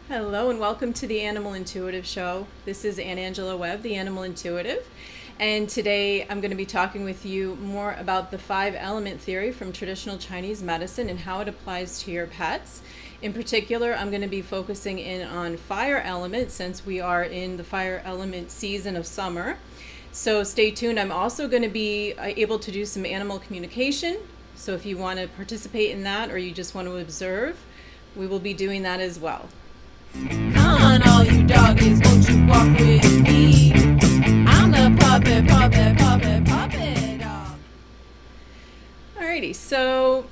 Hello and welcome to the Animal Intuitive Show. This is Angelo Webb, the Animal Intuitive, and today I'm going to be talking with you more about the 5-element theory from traditional Chinese medicine and how it applies to your pets. In particular, I'm going to be focusing in on fire element since we are in the fire element season of summer. So stay tuned. I'm also going to be able to do some animal communication. So if you want to participate in that or you just want to observe, we will be doing that as well. Come on, all you doggies, won't you walk with me? I'm the puppet dog. Alrighty, so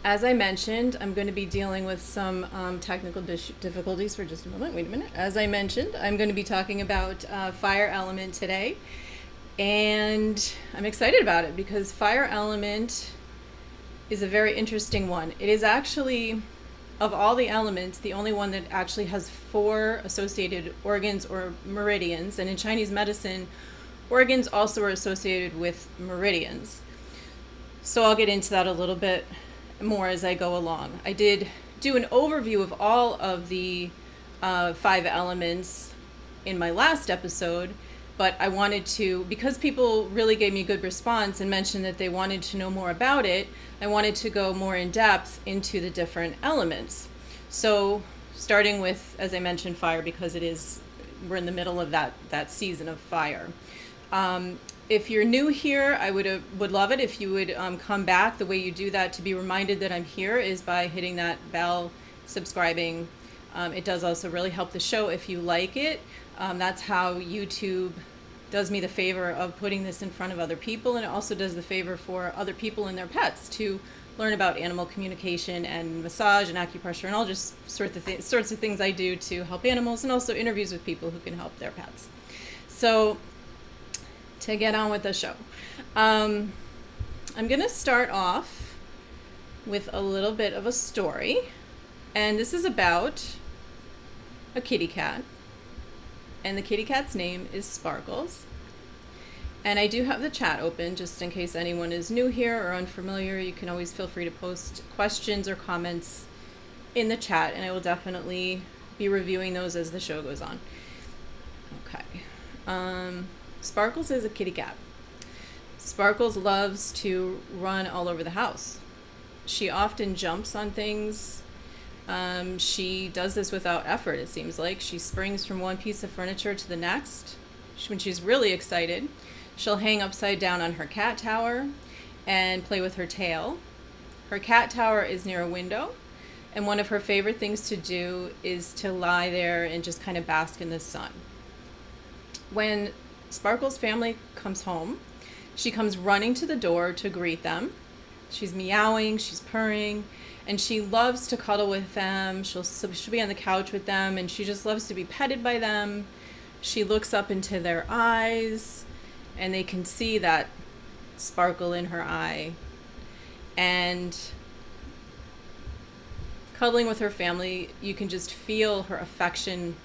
as I mentioned, I'm going to be dealing with some technical difficulties for just a moment. Wait a minute. As I mentioned, I'm going to be talking about fire element today, and I'm excited about it because fire element is a very interesting one. It is actually, of all the elements, the only one that actually has 4 associated organs or meridians. And in Chinese medicine, organs also are associated with meridians. So I'll get into that a little bit more as I go along. I did do an overview of all of the 5 elements in my last episode, but I wanted to, because people really gave me a good response and mentioned that they wanted to know more about it, I wanted to go more in depth into the different elements. So starting with, as I mentioned, fire, because we're in the middle of that season of fire. If you're new here, I would love it if you would come back. The way you do that to be reminded that I'm here is by hitting that bell, subscribing. It does also really help the show if you like it. That's how YouTube does me the favor of putting this in front of other people, and it also does the favor for other people and their pets to learn about animal communication and massage and acupressure and all just sorts of things I do to help animals, and also interviews with people who can help their pets. So to get on with the show, I'm going to start off with a little bit of a story, and this is about a kitty cat. And the kitty cat's name is Sparkles. And I do have the chat open just in case anyone is new here or unfamiliar. You can always feel free to post questions or comments in the chat, and I will definitely be reviewing those as the show goes on. Okay. Sparkles is a kitty cat. Sparkles loves to run all over the house. She often jumps on things. She does this without effort, it seems like. She springs from one piece of furniture to the next. When she's really excited, she'll hang upside down on her cat tower and play with her tail. Her cat tower is near a window, and one of her favorite things to do is to lie there and just kind of bask in the sun. When Sparkle's family comes home, she comes running to the door to greet them. She's meowing, she's purring, and she loves to cuddle with them. She'll be on the couch with them, and she just loves to be petted by them. She looks up into their eyes, and they can see that sparkle in her eye. And cuddling with her family, you can just feel her affection.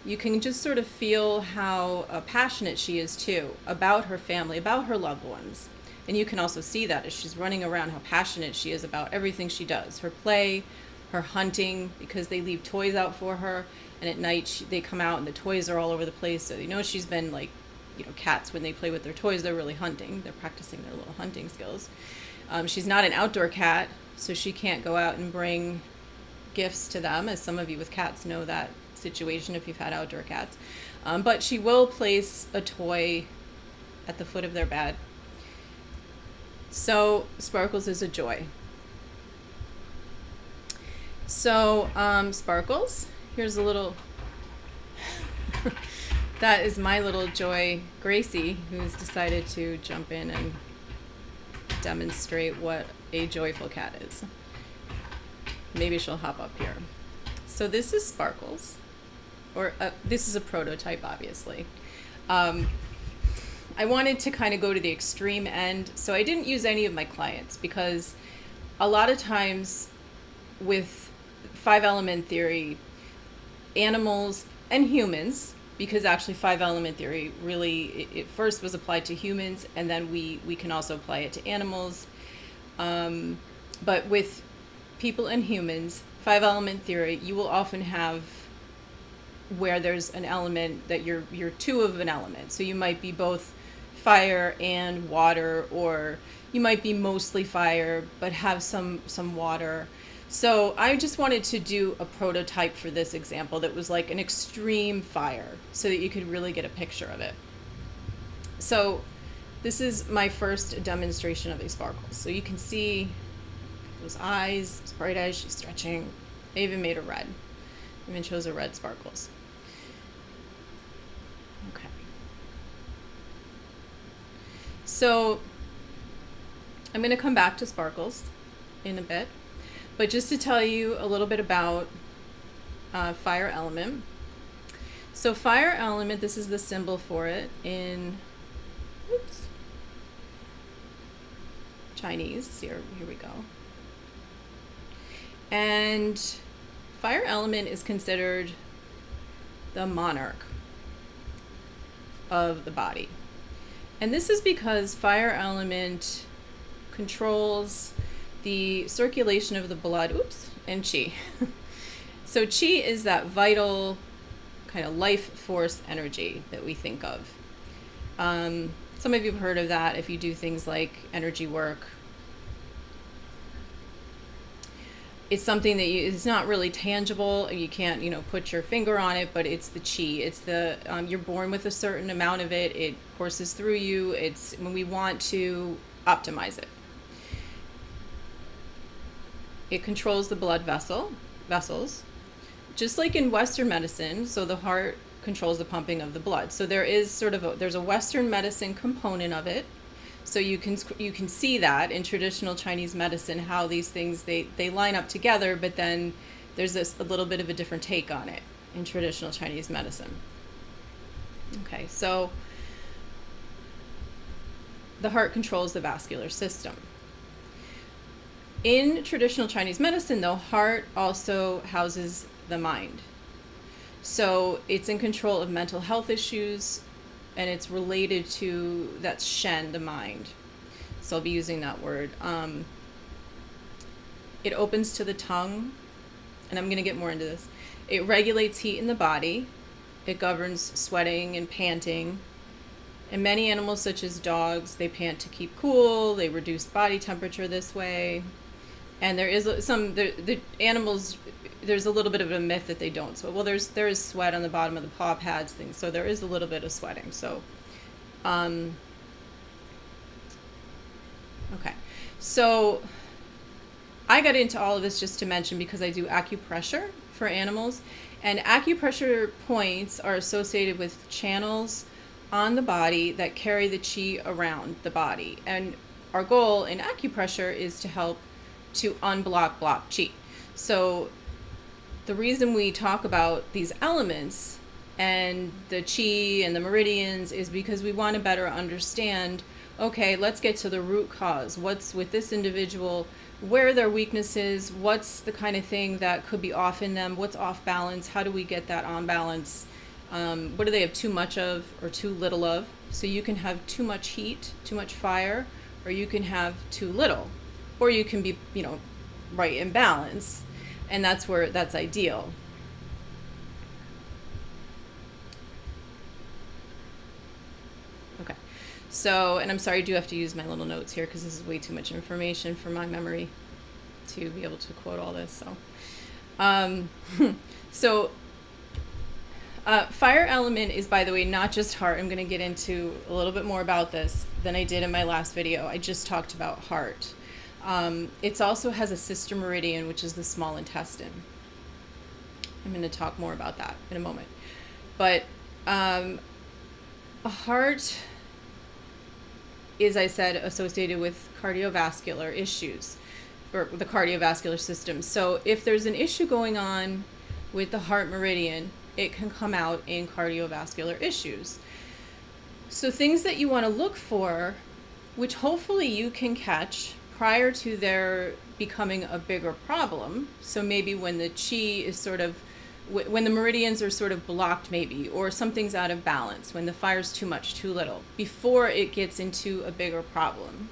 You can just sort of feel how passionate she is, too, about her family, about her loved ones. And you can also see that as she's running around, how passionate she is about everything she does. Her play, her hunting, because they leave toys out for her. And at night, they come out and the toys are all over the place. So she's been like, cats, when they play with their toys, they're really hunting. They're practicing their little hunting skills. She's not an outdoor cat, so she can't go out and bring gifts to them, as some of you with cats know that situation if you've had outdoor cats. But she will place a toy at the foot of their bed. So Sparkles is a joy. So Sparkles, here's a little, that is my little joy, Gracie, who's decided to jump in and demonstrate what a joyful cat is. Maybe she'll hop up here. So this is Sparkles, or this is a prototype, obviously. I wanted to kind of go to the extreme end, so I didn't use any of my clients because a lot of times with 5-element theory, animals and humans, because actually 5-element theory really, it first was applied to humans, and then we can also apply it to animals. But with people and humans, five element theory, you will often have where there's an element that you're two of an element. So you might be both fire and water, or you might be mostly fire but have some water. So I just wanted to do a prototype for this example that was like an extreme fire so that you could really get a picture of it. So this is my first demonstration of these sparkles. So you can see those eyes, those bright eyes, she's stretching. I even made a red. I even chose a red sparkles. Okay. So I'm going to come back to sparkles in a bit, but just to tell you a little bit about fire element. So fire element, this is the symbol for it in Chinese. Here we go. And fire element is considered the monarch of the body. And this is because fire element controls the circulation of the blood, and chi. So chi is that vital kind of life force energy that we think of. Some of you have heard of that if you do things like energy work. It's something that it's not really tangible. You can't, put your finger on it, but it's the chi. It's the, you're born with a certain amount of it. It courses through you. It's when we want to optimize it. It controls the blood vessels, just like in Western medicine. So the heart controls the pumping of the blood. So there is there's a Western medicine component of it. So you can see that in traditional Chinese medicine, how these things, they line up together, but then there's a little bit of a different take on it in traditional Chinese medicine. Okay, so the heart controls the vascular system. In traditional Chinese medicine, though, heart also houses the mind. So it's in control of mental health issues, and it's related to that Shen, the mind. So I'll be using that word. It opens to the tongue, and I'm going to get more into this. It regulates heat in the body. It governs sweating and panting. And many animals, such as dogs, they pant to keep cool. They reduce body temperature this way. And there is the animals, there's a little bit of a myth that they don't sweat. Well, there is sweat on the bottom of the paw pads things, so there is a little bit of sweating. So, okay. So I got into all of this just to mention because I do acupressure for animals, and acupressure points are associated with channels on the body that carry the chi around the body. And our goal in acupressure is to help to unblock block chi. So the reason we talk about these elements and the chi and the meridians is because we want to better understand, okay, let's get to the root cause. What's with this individual? Where are their weaknesses? What's the kind of thing that could be off in them? What's off balance? How do we get that on balance? What do they have too much of or too little of? So you can have too much heat, too much fire, or you can have too little. Or you can be, right in balance. And that's ideal. Okay. So, and I'm sorry, I do have to use my little notes here because this is way too much information for my memory to be able to quote all this. So, fire element is, by the way, not just heart. I'm going to get into a little bit more about this than I did in my last video. I just talked about heart. It also has a sister meridian, which is the small intestine. I'm going to talk more about that in a moment. But a heart is, I said, associated with cardiovascular issues, or the cardiovascular system. So if there's an issue going on with the heart meridian, it can come out in cardiovascular issues. So things that you want to look for, which hopefully you can catch prior to their becoming a bigger problem. So maybe when the chi is when the meridians are sort of blocked maybe, or something's out of balance, when the fire's too much, too little, before it gets into a bigger problem.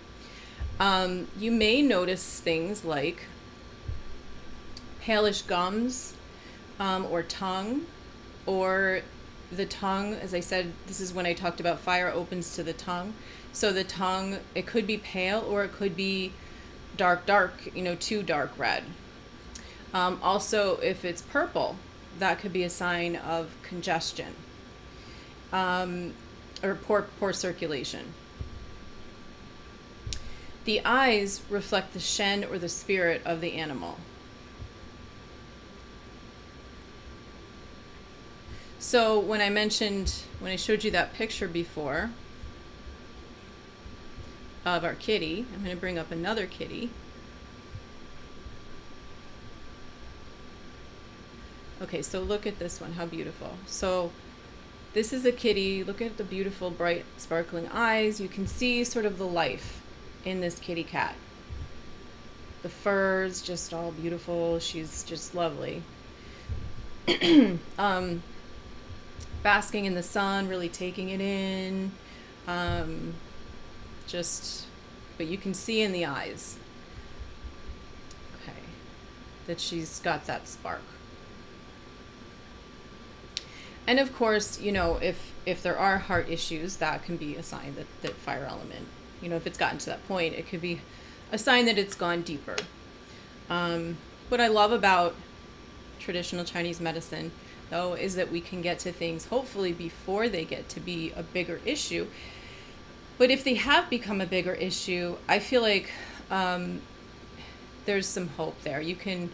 You may notice things like palish gums, or tongue, or the tongue, as I said, this is when I talked about fire opens to the tongue. So the tongue, it could be pale or it could be dark, too dark red. Also, if it's purple, that could be a sign of congestion, or poor circulation. The eyes reflect the shen, or the spirit of the animal. So when I showed you that picture before of our kitty, I'm going to bring up another kitty. Okay, so look at this one, how beautiful. So this is a kitty. Look at the beautiful, bright, sparkling eyes. You can see sort of the life in this kitty cat. The fur's just all beautiful. She's just lovely. Basking in the sun, really taking it in. But you can see in the eyes, okay, that she's got that spark. And of course, if there are heart issues, that can be a sign that fire element, if it's gotten to that point, it could be a sign that it's gone deeper. What I love about traditional Chinese medicine, though, is that we can get to things hopefully before they get to be a bigger issue. But if they have become a bigger issue, I feel like there's some hope there. You can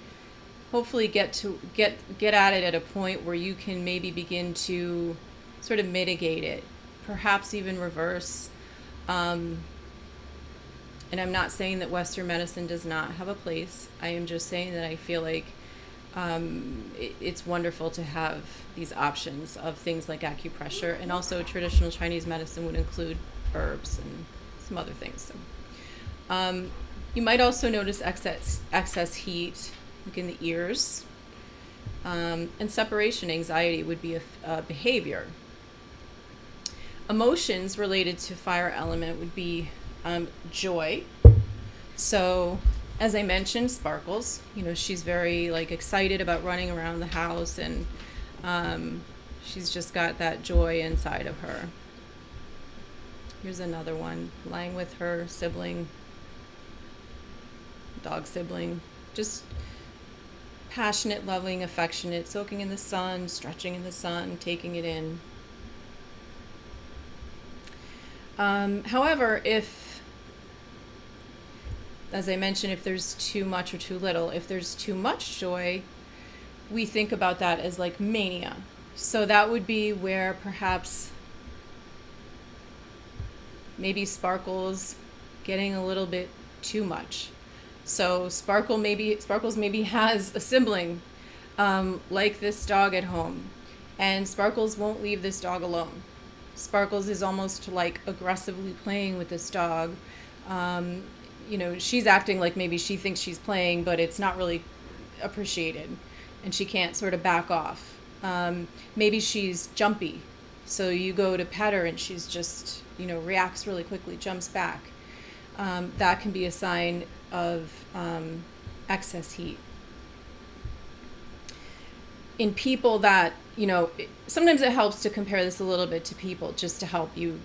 hopefully get at it at a point where you can maybe begin to sort of mitigate it, perhaps even reverse. And I'm not saying that Western medicine does not have a place. I am just saying that I feel like it's wonderful to have these options of things like acupressure, and also traditional Chinese medicine would include herbs and some other things. So, you might also notice excess heat, like in the ears, and separation anxiety would be a behavior. Emotions related to fire element would be joy. So, as I mentioned, Sparkles, she's very excited about running around the house, and she's just got that joy inside of her. Here's another one, lying with her sibling, dog sibling, just passionate, loving, affectionate, soaking in the sun, stretching in the sun, taking it in. However, as I mentioned, if there's too much or too little, if there's too much joy, we think about that as like mania. So that would be where perhaps maybe Sparkles getting a little bit too much. So Sparkles maybe has a sibling like this dog at home, and Sparkles won't leave this dog alone. Sparkles is almost like aggressively playing with this dog. She's acting like maybe she thinks she's playing, but it's not really appreciated, and she can't sort of back off. Maybe she's jumpy, so you go to pet her and she's just, reacts really quickly, jumps back. That can be a sign of excess heat. In people that, sometimes it helps to compare this a little bit to people just to help you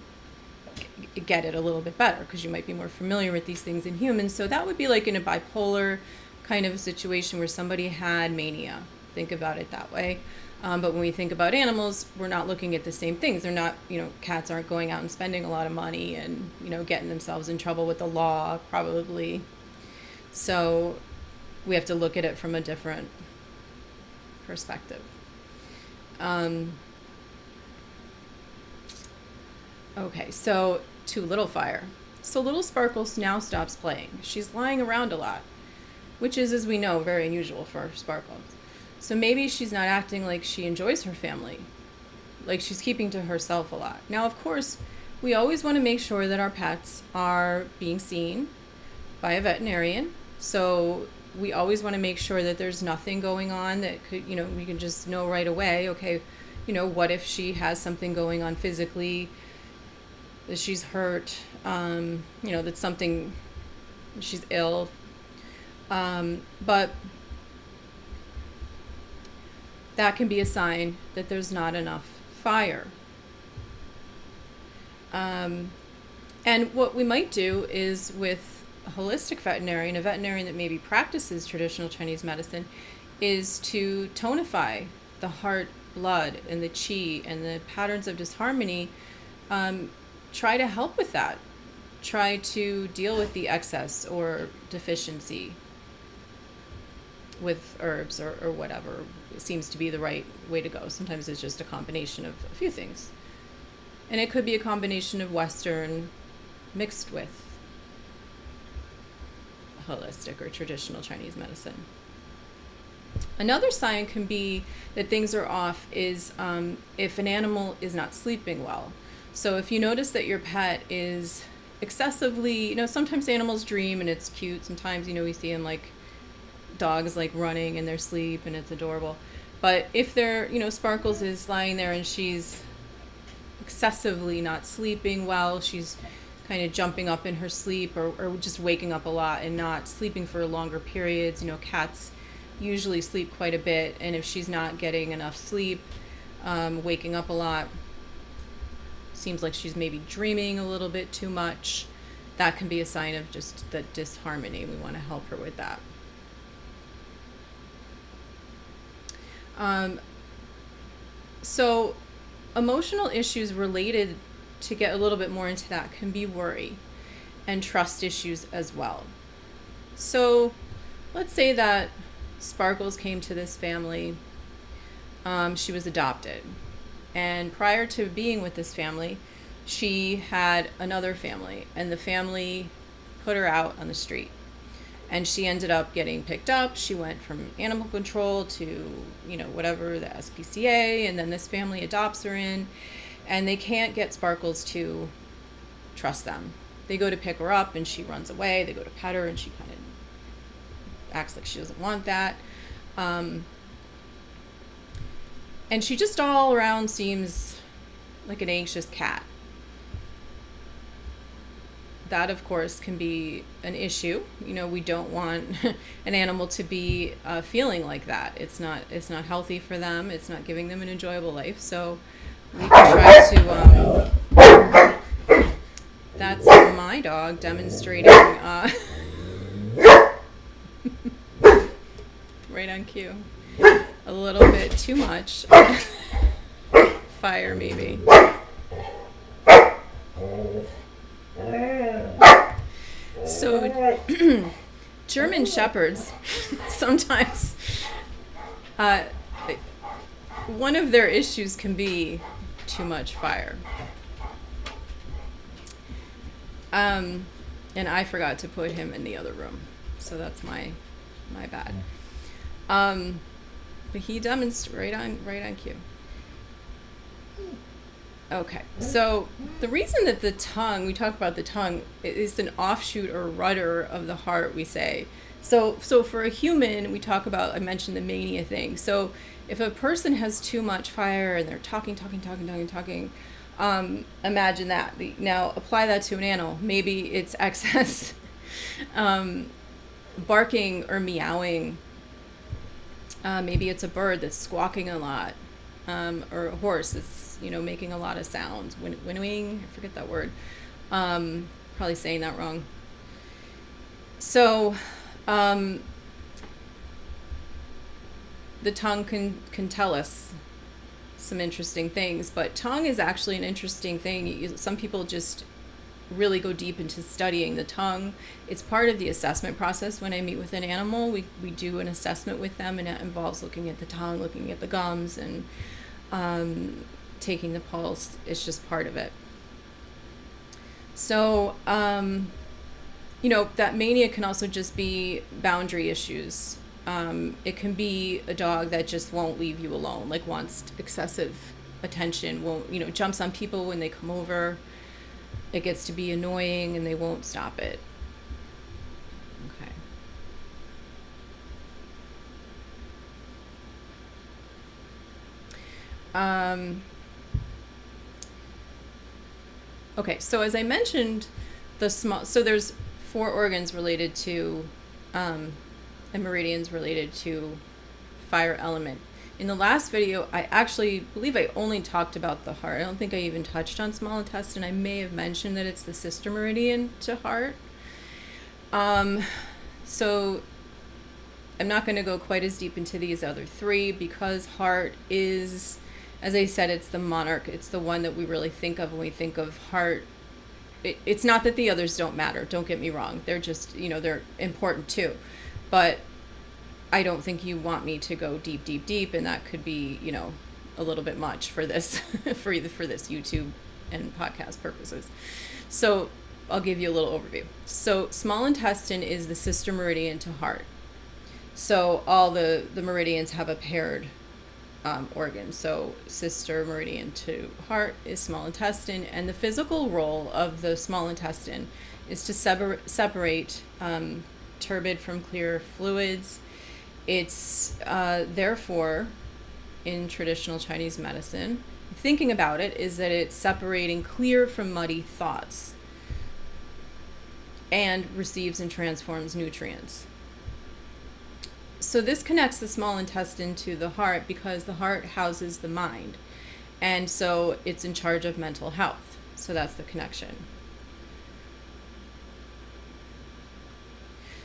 get it a little bit better, because you might be more familiar with these things in humans. So that would be like in a bipolar kind of a situation where somebody had mania. Think about it that way. But when we think about animals, we're not looking at the same things. They're not, cats aren't going out and spending a lot of money and, getting themselves in trouble with the law, probably. So we have to look at it from a different perspective. Okay, so too little fire. So little Sparkles now stops playing. She's lying around a lot, which is, as we know, very unusual for Sparkles. So maybe she's not acting like she enjoys her family, like she's keeping to herself a lot. Now, of course, we always want to make sure that our pets are being seen by a veterinarian. So we always want to make sure that there's nothing going on that could, we can just know right away, okay, what if she has something going on physically, that she's hurt, that something, she's ill. But that can be a sign that there's not enough fire. And what we might do is, with a holistic veterinarian, a veterinarian that maybe practices traditional Chinese medicine, is to tonify the heart blood and the qi and the patterns of disharmony. Try to help with that. Try to deal with the excess or deficiency with herbs or whatever seems to be the right way to go. Sometimes it's just a combination of a few things. And it could be a combination of Western mixed with holistic or traditional Chinese medicine. Another sign can be that things are off is if an animal is not sleeping well. So if you notice that your pet is excessively, sometimes animals dream and it's cute. Sometimes, we see them like dogs like running in their sleep and it's adorable. But if they're, Sparkles is lying there and she's excessively not sleeping well, she's kind of jumping up in her sleep or just waking up a lot and not sleeping for longer periods. Cats usually sleep quite a bit, and if she's not getting enough sleep, waking up a lot, seems like she's maybe dreaming a little bit too much, that can be a sign of just the disharmony. We want to help her with that. So emotional issues related, to get a little bit more into that, can be worry and trust issues as well. So let's say that Sparkles came to this family. She was adopted. And prior to being with this family, she had another family. And the family put her out on the street. And she ended up getting picked up. She went from animal control to, whatever, the SPCA. And then this family adopts her in. And they can't get Sparkles to trust them. They go to pick her up and she runs away. They go to pet her and she kind of acts like she doesn't want that. And she just all around seems like an anxious cat. That, of course, can be an issue. We don't want an animal to be feeling like that. It's not healthy for them. It's not giving them an enjoyable life. So we can try to, that's my dog demonstrating, right on cue, a little bit too much fire maybe. So German Shepherds sometimes, one of their issues can be too much fire. And I forgot to put him in the other room, so that's my bad. But he demonstrates right on cue. Okay, so the reason that the tongue, we talk about the tongue, is an offshoot or rudder of the heart, we say. So for a human, we talk about, I mentioned the mania thing. So if a person has too much fire and they're talking, imagine that. Now apply that to an animal. Maybe it's excess barking or meowing. Maybe it's a bird that's squawking a lot, or a horse that's making a lot of sounds, winnowing. I forget that word. Probably saying that wrong. So the tongue can tell us some interesting things, but tongue is actually an interesting thing. Some people just really go deep into studying the tongue. It's part of the assessment process. When I meet with an animal, we do an assessment with them, and it involves looking at the tongue, looking at the gums, and taking the pulse. It's just part of it. So that mania can also just be boundary issues. It can be a dog that just won't leave you alone, like wants excessive attention, won't, jumps on people when they come over. It gets to be annoying and they won't stop it. Okay. Okay, so as I mentioned, so there's 4 organs related to, and meridians related to fire element In the last video, I actually believe I only talked about the heart. I don't think I even touched on small intestine. I may have mentioned that it's the sister meridian to heart. So I'm not going to go quite as deep into these other three because heart is, as I said, it's the monarch. It's the one that we really think of when we think of heart. It's not that the others don't matter. Don't get me wrong. They're just, they're important too. But I don't think you want me to go deep, deep, deep. And that could be, a little bit much for this, for this YouTube and podcast purposes. So I'll give you a little overview. So small intestine is the sister meridian to heart. So all the meridians have a paired organ. So sister meridian to heart is small intestine, and the physical role of the small intestine is to separate turbid from clear fluids. It's therefore, in traditional Chinese medicine, thinking about it is that it's separating clear from muddy thoughts and receives and transforms nutrients. So this connects the small intestine to the heart because the heart houses the mind. And so it's in charge of mental health. So that's the connection.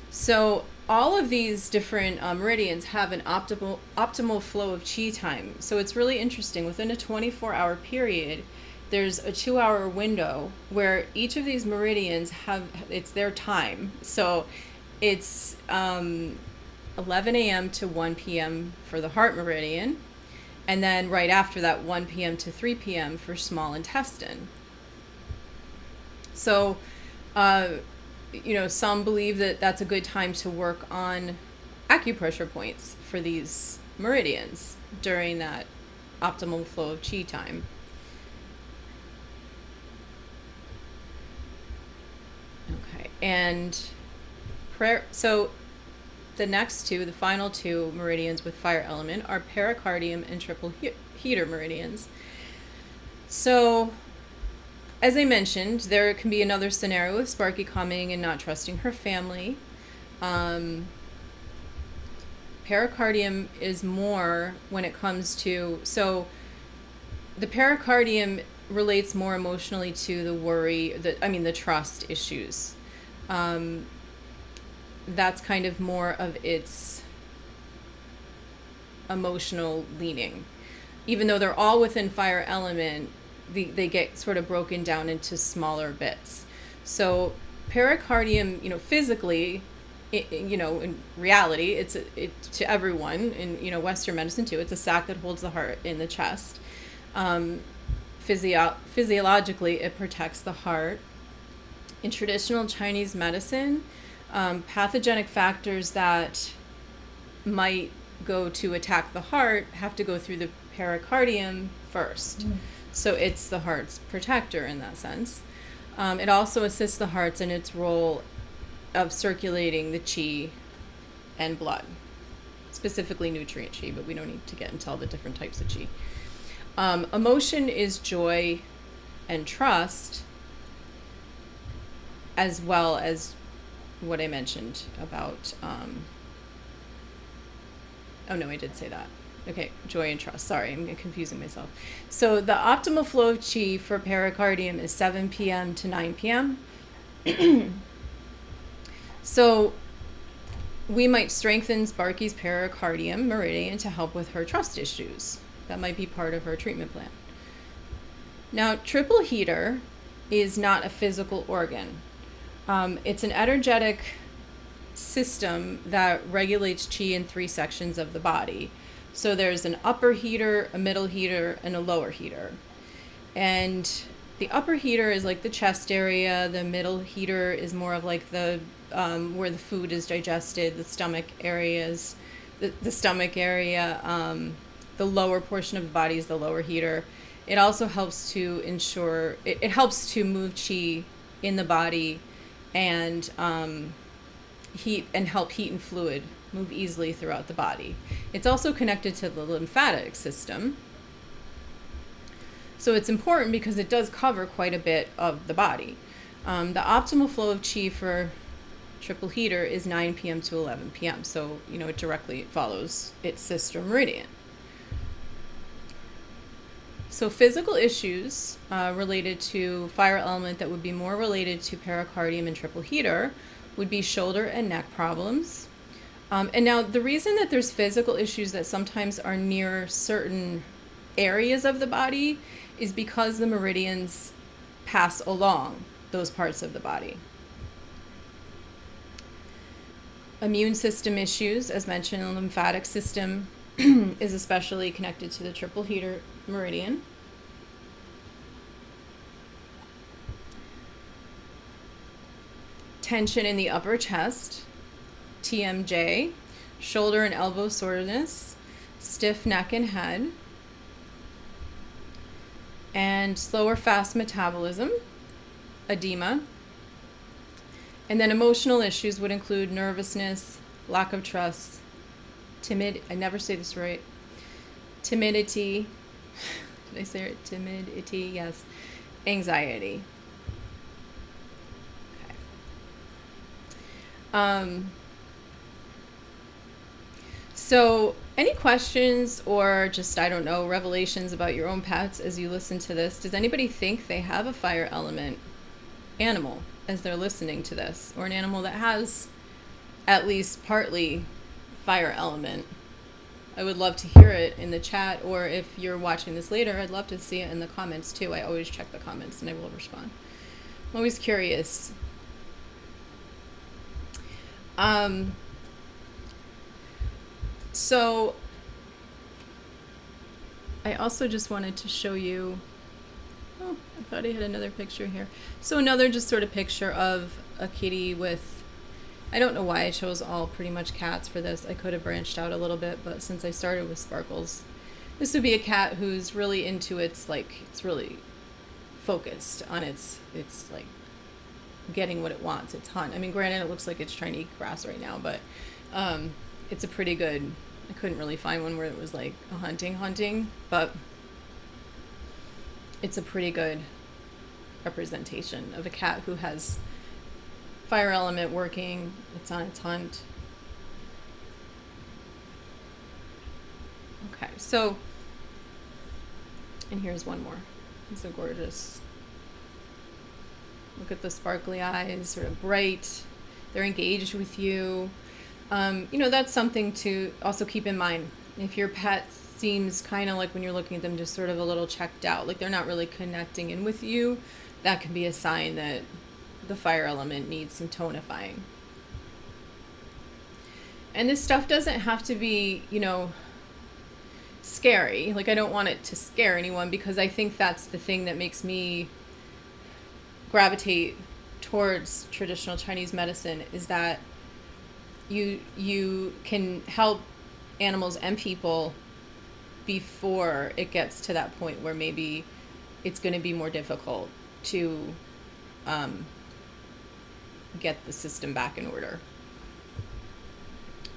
So all of these different meridians have an optimal flow of qi time. So it's really interesting. Within a 24-hour period, there's a 2-hour window where each of these meridians it's their time. So it's 11 a.m. to 1 p.m. for the heart meridian. And then right after that, 1 p.m. to 3 p.m. for small intestine. So, some believe that that's a good time to work on acupressure points for these meridians during that optimal flow of qi time. Okay, and prayer. So the final two meridians with fire element are pericardium and triple heater meridians. So, as I mentioned, there can be another scenario with Sparky coming and not trusting her family. Pericardium is more when it comes to, so the pericardium relates more emotionally to the worry, the trust issues. That's kind of more of its emotional leaning. Even though they're all within fire element, they get sort of broken down into smaller bits. So pericardium, physically, in reality, it's to everyone in Western medicine too. It's a sac that holds the heart in the chest. Physiologically, it protects the heart. In traditional Chinese medicine, pathogenic factors that might go to attack the heart have to go through the pericardium first. So it's the heart's protector in that sense. It also assists the heart in its role of circulating the qi and blood, specifically nutrient qi, but we don't need to get into all the different types of qi. Emotion is joy and trust, as well as what I mentioned about, I did say that. Okay, joy and trust. Sorry, I'm confusing myself. So the optimal flow of qi for pericardium is 7 p.m. to 9 p.m. So we might strengthen Sparky's pericardium meridian to help with her trust issues. That might be part of her treatment plan. Now, triple heater is not a physical organ. It's an energetic system that regulates qi in 3 sections of the body. So there's an upper heater, a middle heater, and a lower heater. And the upper heater is like the chest area. The middle heater is more of like the where the food is digested. The stomach areas, the stomach area. The lower portion of the body is the lower heater. It also helps to ensure it helps to move qi in the body and help heat and fluid move easily throughout the body. It's also connected to the lymphatic system. So it's important because it does cover quite a bit of the body. The optimal flow of qi for triple heater is 9 p.m. to 11 p.m. So, it directly follows its sister meridian. So physical issues related to fire element that would be more related to pericardium and triple heater would be shoulder and neck problems. And now the reason that there's physical issues that sometimes are near certain areas of the body is because the meridians pass along those parts of the body. Immune system issues, as mentioned, the lymphatic system is especially connected to the triple heater meridian. Tension in the upper chest, TMJ, shoulder and elbow soreness, stiff neck and head, and slow or fast metabolism, edema. And then emotional issues would include nervousness, lack of trust, I never say this right, timidity, did I say it? Timidity, yes, anxiety. Okay. So any questions or just, I don't know, revelations about your own pets as you listen to this? Does anybody think they have a fire element animal as they're listening to this, or an animal that has at least partly fire element? I would love to hear it in the chat, or if you're watching this later, I'd love to see it in the comments too. I always check the comments and I will respond. I'm always curious. So I also just wanted to show you, oh, I thought I had another picture here. So another just sort of picture of a kitty with, I don't know why I chose all pretty much cats for this. I could have branched out a little bit, but since I started with sparkles, this would be a cat who's really into its, like, it's really focused on its like getting what it wants, its hunt. I mean, granted, it looks like it's trying to eat grass right now, but it's a pretty good, I couldn't really find one where it was like a hunting, but it's a pretty good representation of a cat who has fire element working. It's on its hunt. Okay, so, and here's one more. It's so gorgeous. Look at the sparkly eyes, sort of bright. They're engaged with you. You know, that's something to also keep in mind. If your pet seems kind of like, when you're looking at them, just sort of a little checked out, like they're not really connecting in with you, that can be a sign that the fire element needs some tonifying. And this stuff doesn't have to be, you know, scary. Like, I don't want it to scare anyone, because I think that's the thing that makes me gravitate towards traditional Chinese medicine, is that you can help animals and people before it gets to that point where maybe it's going to be more difficult to get the system back in order.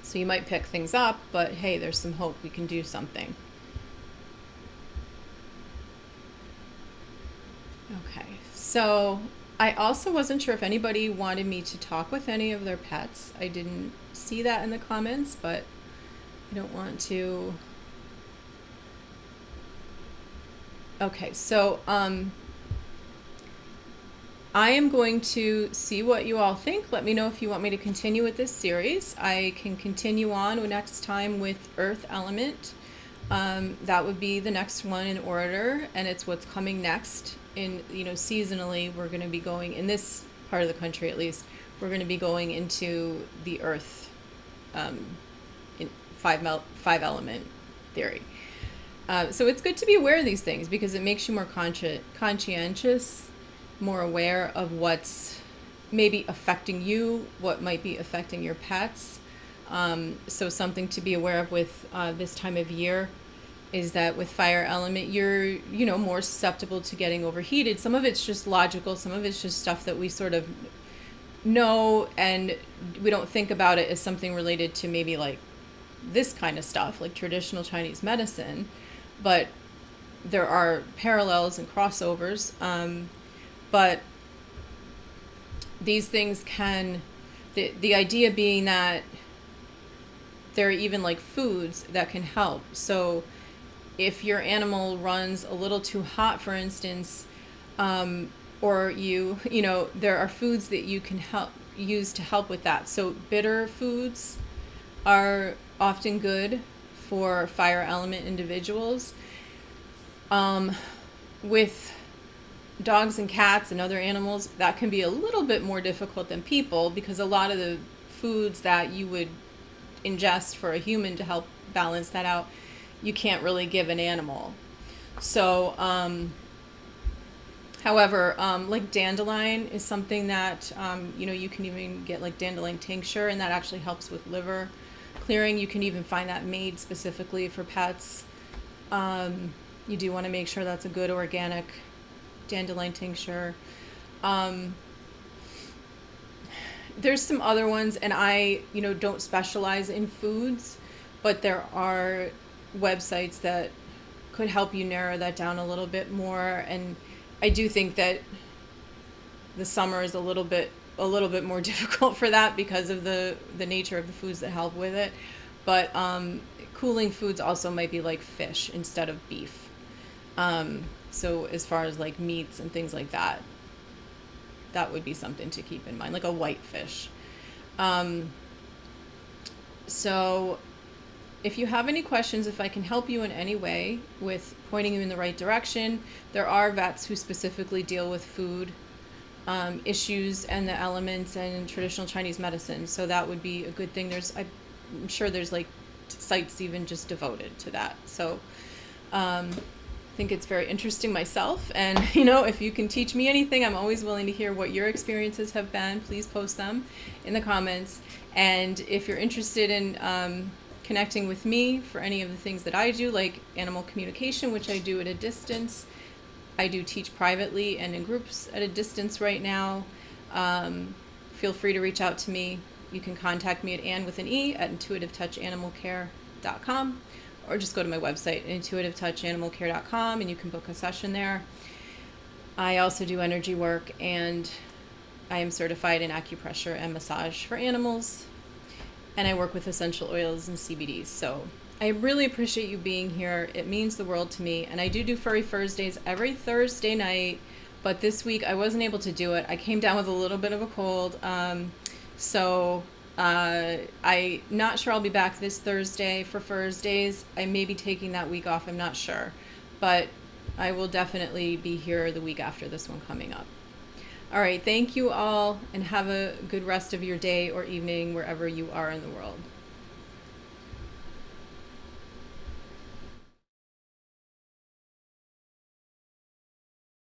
So you might pick things up, but hey, there's some hope we can do something. Okay, so I also wasn't sure if anybody wanted me to talk with any of their pets. I didn't see that in the comments, but I don't want to. Okay, so I am going to see what you all think. Let me know if you want me to continue with this series. I can continue on next time with Earth Element. That would be the next one in order, and it's what's coming next. In, you know, seasonally, we're going to be going, in this part of the country at least, we're going to be going into the Earth in five element theory. So it's good to be aware of these things, because it makes you more conscientious, more aware of what's maybe affecting you, what might be affecting your pets. So something to be aware of with this time of year is that with fire element, you're, you know, more susceptible to getting overheated. Some of it's just logical, some of it's just stuff that we sort of know, and we don't think about it as something related to maybe like this kind of stuff, like traditional Chinese medicine, but there are parallels and crossovers. But these things can, the idea being that there are even like foods that can help. So if your animal runs a little too hot, for instance, or there are foods that you can use to help with that. So bitter foods are often good for fire element individuals. With dogs and cats and other animals, that can be a little bit more difficult than people, because a lot of the foods that you would ingest for a human to help balance that out, you can't really give an animal. So, however, like dandelion is something that, you can even get like dandelion tincture, and that actually helps with liver clearing. You can even find that made specifically for pets. You do want to make sure that's a good organic dandelion tincture. There's some other ones, and I, don't specialize in foods, but there are websites that could help you narrow that down a little bit more. And I do think that the summer is a little bit more difficult for that because of the nature of the foods that help with it. But cooling foods also might be like fish instead of beef. So as far as like meats and things like that, that would be something to keep in mind, like a white fish. So if you have any questions, if I can help you in any way with pointing you in the right direction, there are vets who specifically deal with food issues and the elements and traditional Chinese medicine. So that would be a good thing. I'm sure there's like sites even just devoted to that. So I think it's very interesting myself. And, if you can teach me anything, I'm always willing to hear what your experiences have been. Please post them in the comments. And if you're interested in connecting with me for any of the things that I do, like animal communication, which I do at a distance, I do teach privately and in groups at a distance right now. Feel free to reach out to me. You can contact me at Ann with an E at intuitivetouchanimalcare.com, or just go to my website, intuitivetouchanimalcare.com, and you can book a session there. I also do energy work, and I am certified in acupressure and massage for animals, and I work with essential oils and CBDs. So I really appreciate you being here. It means the world to me. And I do Furry Thursdays every Thursday night, but this week I wasn't able to do it. I came down with a little bit of a cold. So I'm not sure I'll be back this Thursday for Thursdays. I may be taking that week off. I'm not sure. But I will definitely be here the week after this one coming up. All right. Thank you all, and have a good rest of your day or evening wherever you are in the world.